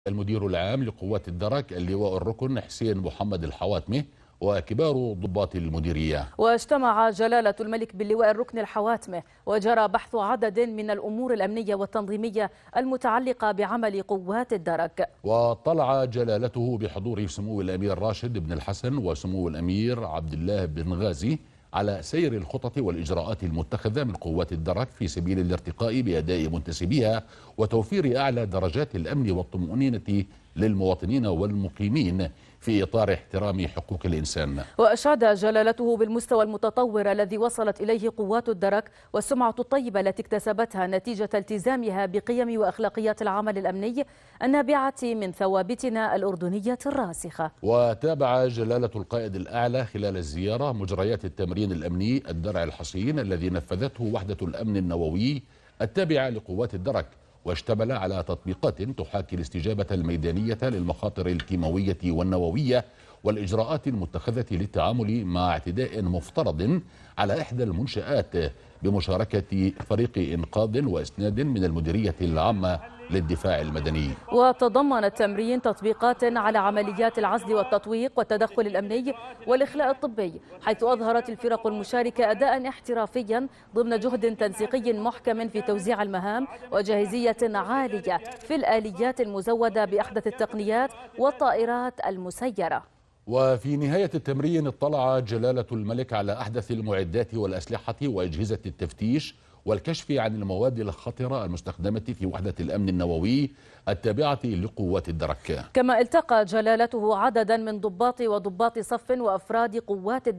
المدير العام لقوات الدرك اللواء الركن حسين محمد الحواتمي وكبار ضباط المديرية. واجتمع جلالة الملك باللواء الركن الحواتمي وجرى بحث عدد من الأمور الأمنية والتنظيمية المتعلقة بعمل قوات الدرك. واطلع جلالته بحضور سمو الأمير راشد بن الحسن وسمو الأمير عبد الله بن غازي على سير الخطط والإجراءات المتخذة من قوات الدرك في سبيل الارتقاء بأداء منتسبيها وتوفير أعلى درجات الأمن والطمأنينة للمواطنين والمقيمين في إطار احترام حقوق الإنسان. وأشاد جلالته بالمستوى المتطور الذي وصلت إليه قوات الدرك والسمعة الطيبة التي اكتسبتها نتيجة التزامها بقيم وأخلاقيات العمل الأمني النابعة من ثوابتنا الأردنية الراسخة. وتابع جلالة القائد الأعلى خلال الزيارة مجريات التمرين الأمني الدرع الحصين الذي نفذته وحدة الأمن النووي التابعة لقوات الدرك، واشتمل على تطبيقات تحاكي الاستجابة الميدانية للمخاطر الكيماوية والنووية والإجراءات المتخذة للتعامل مع اعتداء مفترض على إحدى المنشآت بمشاركة فريق إنقاذ وإسناد من المديرية العامة للدفاع المدني. وتضمن التمرين تطبيقات على عمليات العزل والتطويق والتدخل الأمني والإخلاء الطبي، حيث أظهرت الفرق المشاركة أداء احترافيا ضمن جهد تنسيقي محكم في توزيع المهام وجاهزية عالية في الآليات المزودة بأحدث التقنيات والطائرات المسيرة. وفي نهاية التمرين اطلع جلالة الملك على أحدث المعدات والأسلحة وأجهزة التفتيش والكشف عن المواد الخطرة المستخدمة في وحدة الأمن النووي التابعة لقوات الدرك. كما التقى جلالته عددا من ضباط وضباط صف وأفراد قوات الدرك